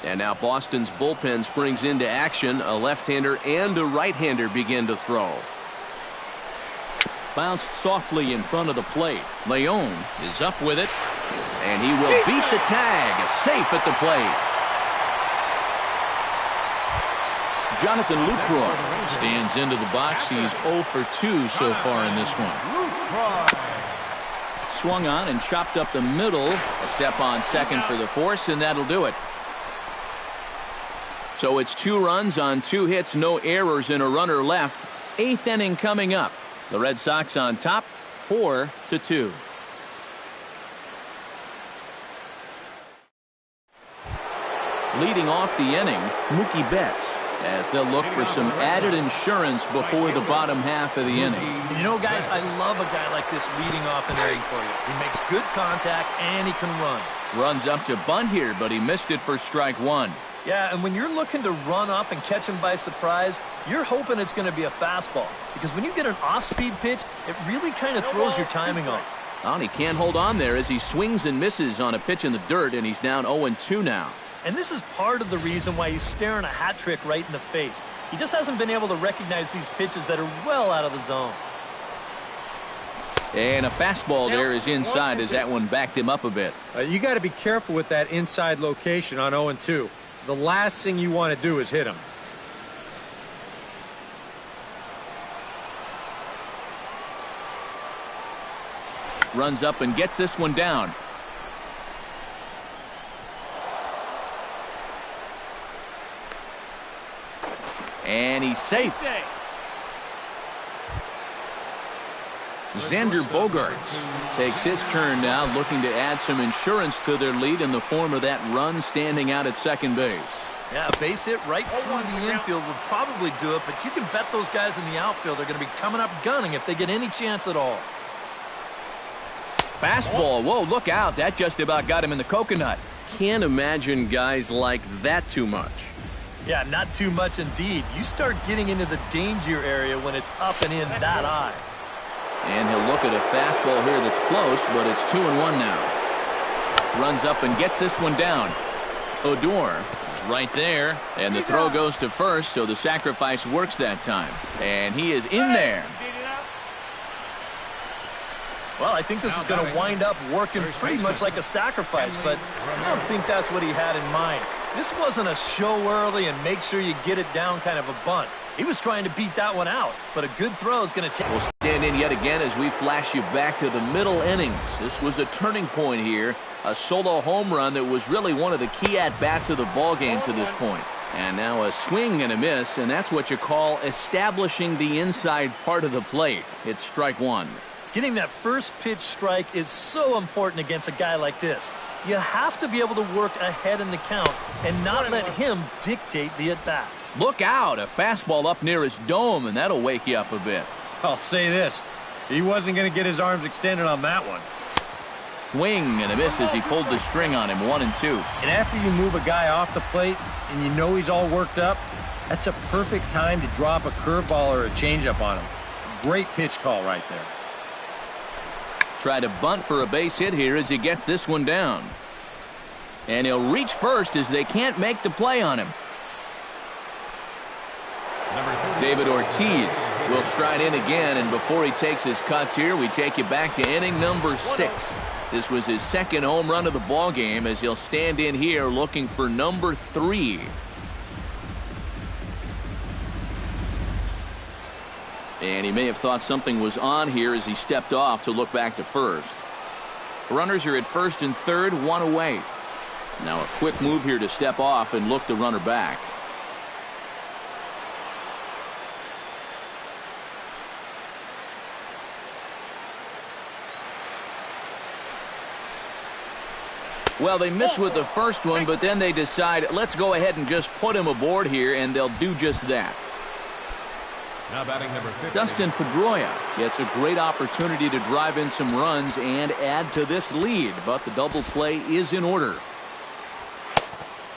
Speaker 1: And now Boston's bullpen springs into action. A left-hander and a right-hander begin to throw. Bounced softly in front of the plate. Leon is up with it, and he will beat the tag. Safe at the plate. Jonathan Lucroy stands into the box. He's 0 for 2 so far in this one. Swung on and chopped up the middle. A step on second for the force, and that'll do it. So it's 2 runs on 2 hits, no errors, and a runner left. 8th inning coming up. The Red Sox on top, 4-2. Leading off the inning, Mookie Betts, as they'll look for some added insurance before the bottom half of the inning.
Speaker 5: You know, guys, I love a guy like this leading off an inning for you. He makes good contact, and he can run.
Speaker 1: Runs up to bunt here, but he missed it for strike 1.
Speaker 5: Yeah, and when you're looking to run up and catch him by surprise, you're hoping it's going to be a fastball. Because when you get an off-speed pitch, it really kind of throws your timing off.
Speaker 1: Well, he can't hold on there as he swings and misses on a pitch in the dirt, and he's down 0-2 now.
Speaker 5: And this is part of the reason why he's staring a hat trick right in the face. He just hasn't been able to recognize these pitches that are well out of the zone.
Speaker 1: And a fastball there is inside as that one backed him up a bit.
Speaker 3: You got to be careful with that inside location on 0-2. The last thing you want to do is hit him.
Speaker 1: Runs up and gets this one down. And he's safe. Xander Bogaerts takes his turn now, looking to add some insurance to their lead in the form of that run standing out at second base.
Speaker 5: Yeah, a base hit right through the infield would probably do it, but you can bet those guys in the outfield are going to be coming up gunning if they get any chance at all.
Speaker 1: Fastball. Whoa, look out. That just about got him in the coconut. Can't imagine guys like that too much.
Speaker 5: Yeah, not too much indeed. You start getting into the danger area when it's up and in that high.
Speaker 1: And he'll look at a fastball here that's close, but it's 2-1 now. Runs up and gets this one down. Odor is right there, and the throw goes to first, so the sacrifice works that time. And he is in there.
Speaker 5: Well, I think this is going to wind up working pretty much like a sacrifice, but I don't think that's what he had in mind. This wasn't a show early and make sure you get it down kind of a bunt. He was trying to beat that one out, but a good throw is going to take.
Speaker 1: We'll stand in yet again as we flash you back to the middle innings. This was a turning point here, a solo home run that was really one of the key at-bats of the ballgame to this point. And now a swing and a miss, and that's what you call establishing the inside part of the plate. It's strike one.
Speaker 5: Getting that first pitch strike is so important against a guy like this. You have to be able to work ahead in the count and not let him dictate the at-bat.
Speaker 1: Look out, a fastball up near his dome, and that'll wake you up a bit.
Speaker 3: I'll say this, he wasn't going to get his arms extended on that one.
Speaker 1: Swing and a miss as he pulled the string on him, 1-2.
Speaker 3: And after you move a guy off the plate and you know he's all worked up, that's a perfect time to drop a curveball or a changeup on him. Great pitch call right there.
Speaker 1: Try to bunt for a base hit here as he gets this one down. And he'll reach first as they can't make the play on him. David Ortiz will stride in again, and before he takes his cuts here, we take you back to inning number 6. This was his second home run of the ball game as he'll stand in here looking for number 3. And he may have thought something was on here as he stepped off to look back to first. Runners are at first and third, 1 away. Now a quick move here to step off and look the runner back. Well, they miss with the first one, but then they decide, let's go ahead and just put him aboard here, and they'll do just that.
Speaker 2: Now batting number 50.
Speaker 1: Dustin Pedroia gets a great opportunity to drive in some runs and add to this lead, but the double play is in order.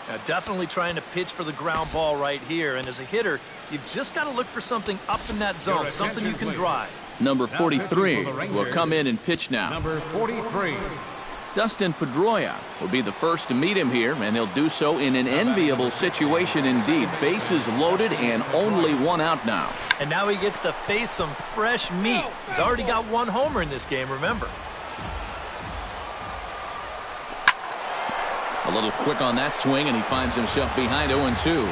Speaker 5: Now, definitely trying to pitch for the ground ball right here, and as a hitter, you've just got to look for something up in that zone, something you can drive.
Speaker 1: Number 43 will come in and pitch now.
Speaker 2: Number 43.
Speaker 1: Dustin Pedroia will be the first to meet him here, and he'll do so in an enviable situation indeed. Bases loaded and only 1 out now.
Speaker 5: And now he gets to face some fresh meat. He's already got 1 homer in this game, remember.
Speaker 1: A little quick on that swing, and he finds himself behind 0-2.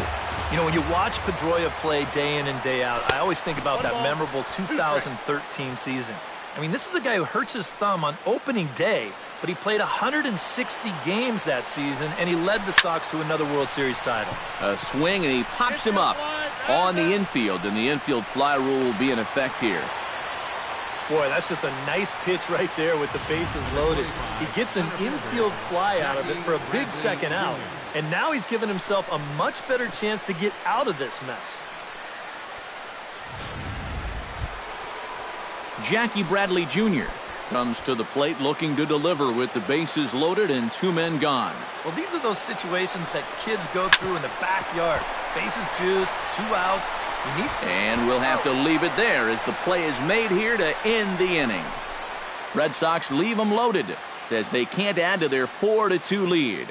Speaker 5: You know, when you watch Pedroia play day in and day out, I always think about that memorable 2013 season. I mean, this is a guy who hurts his thumb on opening day, but he played 160 games that season, and he led the Sox to another World Series title.
Speaker 1: A swing, and he pops him up on the infield, and the infield fly rule will be in effect here.
Speaker 5: Boy, that's just a nice pitch right there with the bases loaded. He gets an infield fly out of it for a big second out, and now he's given himself a much better chance to get out of this mess.
Speaker 1: Jackie Bradley Jr. comes to the plate looking to deliver with the bases loaded and 2 men gone.
Speaker 5: Well, these are those situations that kids go through in the backyard. Bases juiced, 2 outs.
Speaker 1: And we'll have to leave it there as the play is made here to end the inning. Red Sox leave them loaded as they can't add to their 4-2 lead.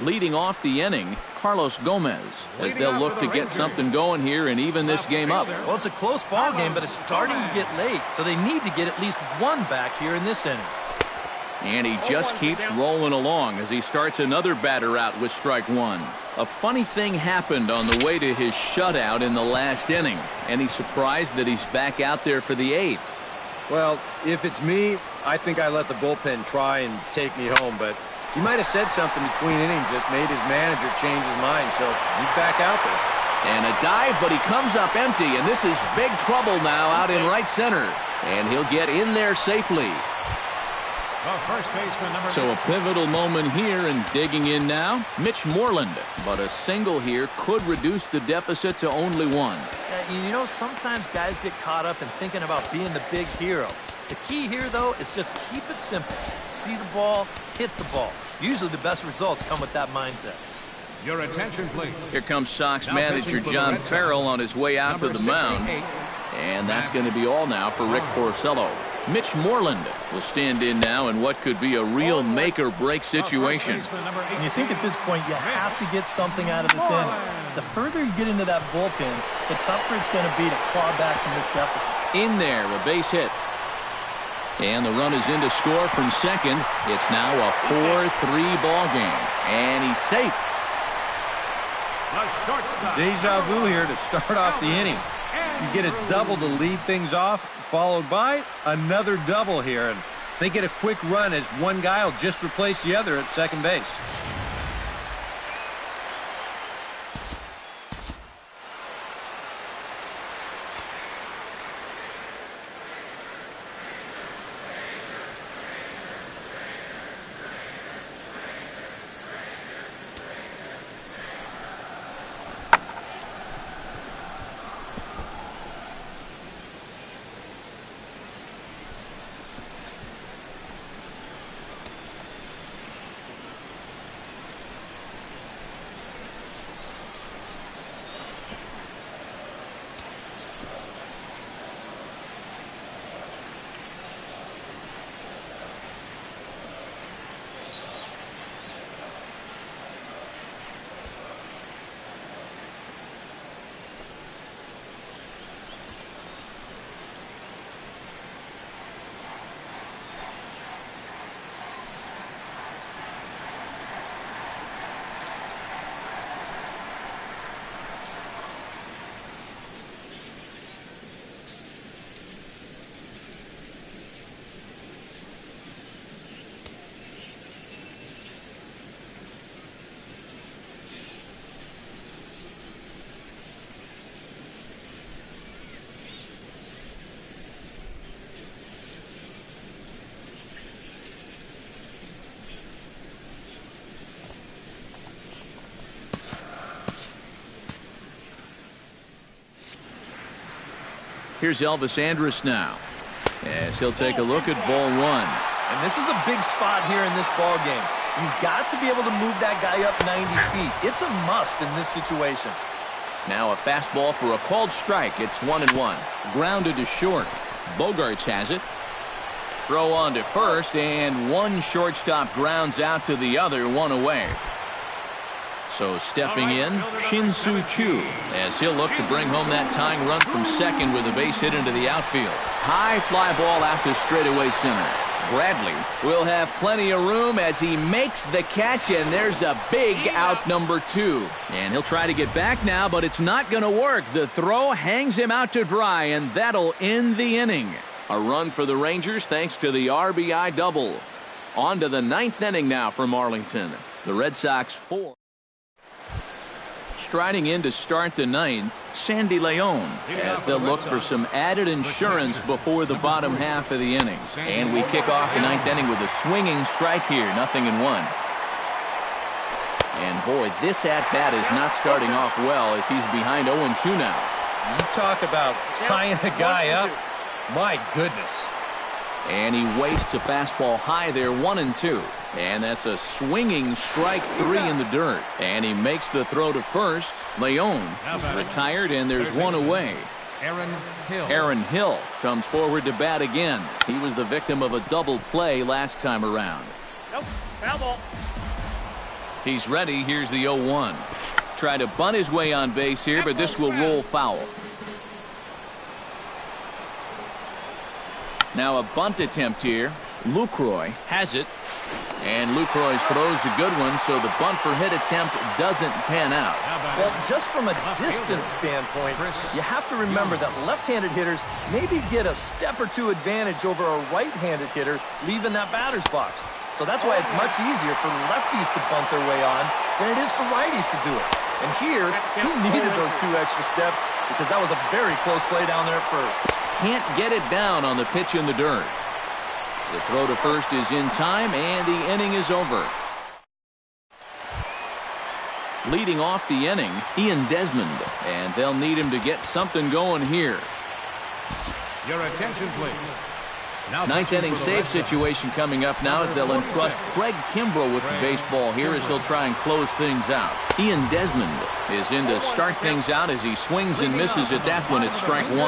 Speaker 1: Leading off the inning, Carlos Gomez, as they'll look to get something going here and even this game up.
Speaker 5: Well, it's a close ball game, but it's starting to get late, so they need to get at least 1 back here in this inning.
Speaker 1: And he just keeps rolling along as he starts another batter out with strike 1. A funny thing happened on the way to his shutout in the last inning, and he's surprised that he's back out there for the 8th.
Speaker 3: Well, if it's me, I think I let the bullpen try and take me home, but he might have said something between innings that made his manager change his mind, so he's back out there.
Speaker 1: And a dive, but he comes up empty, and this is big trouble now out in right center. And he'll get in there safely.
Speaker 2: First baseman, number
Speaker 1: So a pivotal moment here, and digging in now, Mitch Moreland. But a single here could reduce the deficit to only one.
Speaker 5: You know, sometimes guys get caught up in thinking about being the big hero. The key here, though, is just keep it simple. See the ball, hit the ball. Usually the best results come with that mindset.
Speaker 2: Your attention, please.
Speaker 1: Here comes Sox
Speaker 2: Now
Speaker 1: manager
Speaker 2: pitching for the
Speaker 1: John
Speaker 2: Red Sox,
Speaker 1: Farrell on his way out to
Speaker 2: number
Speaker 1: the mound.
Speaker 2: 68.
Speaker 1: And that's going to be all now for Rick Porcello. Mitch Moreland will stand in now in what could be a real make-or-break situation.
Speaker 5: And you think at this point you have to get something out of this inning. The further you get into that bullpen, the tougher it's going to be to claw back from this deficit.
Speaker 1: In there, a base hit. And the run is in to score from second. It's now a 4-3 ball game. And he's safe.
Speaker 2: The shortstop.
Speaker 3: Deja vu here to start off the inning. You get a double to lead things off, followed by another double here. And they get a quick run as one guy will just replace the other at second base.
Speaker 1: Here's Elvis Andrus now, as he'll take a look at ball one.
Speaker 5: And this is a big spot here in this ball game. You've got to be able to move that guy up 90 feet. It's a must in this situation.
Speaker 1: Now a fastball for a called strike. It's 1-1. Grounded to short. Bogarts has it. Throw on to first, and one shortstop grounds out to the other, one away. So stepping in, Shin-Soo Choo, as he'll look to bring home that tying run from second with a base hit into the outfield. High fly ball out to straightaway center. Bradley will have plenty of room as he makes the catch, and there's a big out number two. And he'll try to get back now, but it's not going to work. The throw hangs him out to dry, and that'll end the inning. A run for the Rangers thanks to the RBI double. On to the ninth inning now for Arlington. The Red Sox 4. Striding in to start the ninth, Sandy Leon, as they'll look for some added insurance before the bottom half of the inning. And we kick off the ninth inning with a swinging strike here, 0-1. And boy, this at-bat is not starting off well as he's behind 0-2 now.
Speaker 3: You talk about tying a guy up. My goodness.
Speaker 1: And he wastes a fastball high there, 1-2. And that's a swinging strike three in the dirt. And he makes the throw to first. Leon retired, and there's one away. Aaron Hill comes forward to bat again. He was the victim of a double play last time around.
Speaker 7: Nope, foul ball.
Speaker 1: He's ready. Here's the 0-1. Try to bunt his way on base here, but this will roll foul. Now a bunt attempt here. Lucroy has it. And Lucroy's throw's a good one, so the bunt for hit attempt doesn't pan out.
Speaker 5: Well, just from a distance standpoint, you have to remember that left-handed hitters maybe get a step or two advantage over a right-handed hitter leaving that batter's box. So that's why it's much easier for lefties to bunt their way on than it is for righties to do it. And here, he needed those 2 extra steps because that was a very close play down there at first.
Speaker 1: Can't get it down on the pitch in the dirt. The throw to first is in time, and the inning is over. Leading off the inning, Ian Desmond, and they'll need him to get something going here.
Speaker 2: Your attention, please. Now
Speaker 1: Ninth inning save situation coming up now as they'll entrust Craig Kimbrel with the baseball here as he'll try and close things out. Ian Desmond is in to start things out as he swings and misses at that one at strike 1.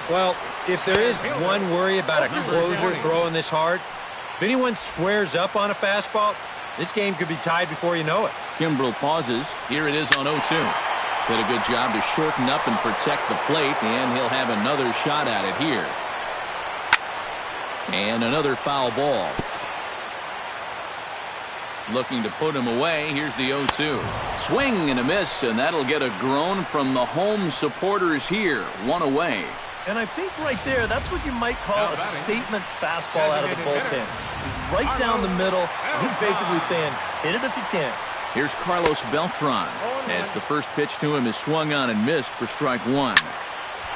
Speaker 3: Well, if there is one worry about a closer throwing this hard, if anyone squares up on a fastball, this game could be tied before you know it.
Speaker 1: Kimbrel pauses. Here it is on 0-2. Did a good job to shorten up and protect the plate, and he'll have another shot at it here. And another foul ball. Looking to put him away. Here's the 0-2. Swing and a miss, and that'll get a groan from the home supporters here. 1 away.
Speaker 5: And I think right there, that's what you might call a statement fastball out of the bullpen. Right down the middle. He's basically saying, hit it if you can.
Speaker 1: Here's Carlos Beltran as the first pitch to him is swung on and missed for strike 1.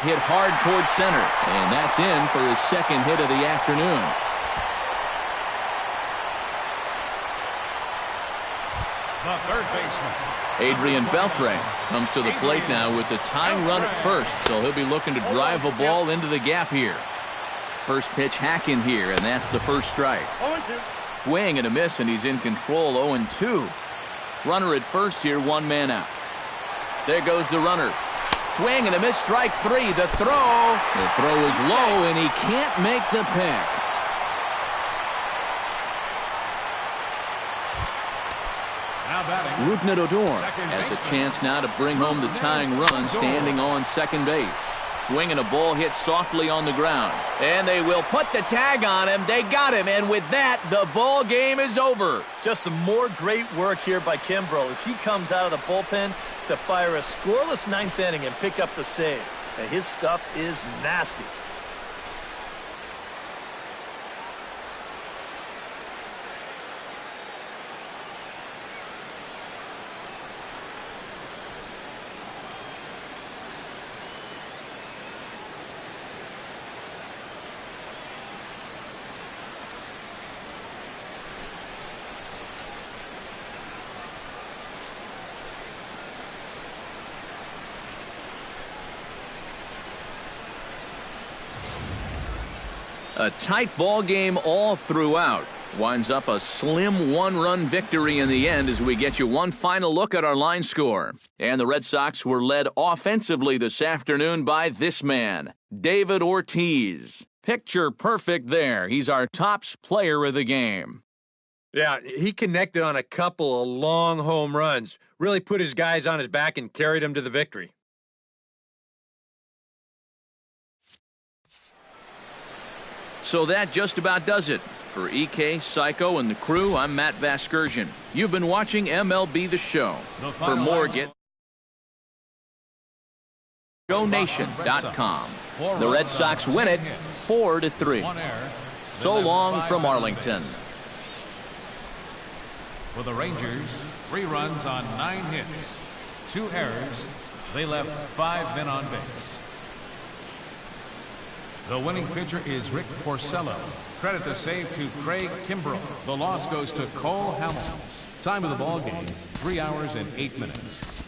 Speaker 1: Hit hard towards center, and that's in for his second hit of the afternoon.
Speaker 2: The third baseman.
Speaker 1: Adrian Beltre comes to the plate now with the tying run at first, so he'll be looking to drive a ball into the gap here. First pitch hack in here, and that's the first strike. Swing and a miss, and he's in control. 0-2. Runner at first here, 1 man out. There goes the runner. Swing and a miss, strike 3. The throw. The throw is low, and he can't make the pick.
Speaker 2: Now batting.
Speaker 1: Rougned Odor has a chance now to bring home the tying run standing on second base. Swinging a ball hit softly on the ground. And they will put the tag on him. They got him. And with that, the ball game is over.
Speaker 5: Just some more great work here by Kimbrel as he comes out of the bullpen to fire a scoreless 9th inning and pick up the save. And his stuff is nasty.
Speaker 1: A tight ball game all throughout. Winds up a slim 1-run victory in the end as we get you one final look at our line score. And the Red Sox were led offensively this afternoon by this man, David Ortiz. Picture perfect there. He's our tops player of the game.
Speaker 3: Yeah, he connected on a couple of long home runs. Really put his guys on his back and carried them to the victory.
Speaker 1: So that just about does it. For EK, Psycho, and the crew, I'm Matt Vasgersian. You've been watching MLB The Show. For more, get GoNation.com. The Red Sox win it 4-3. So long from Arlington.
Speaker 2: For the Rangers, 3 runs on 9 hits, 2 errors. They left 5 men on base. The winning pitcher is Rick Porcello. Credit the save to Craig Kimbrel. The loss goes to Cole Hamels. Time of the ball game, 3 hours and 8 minutes.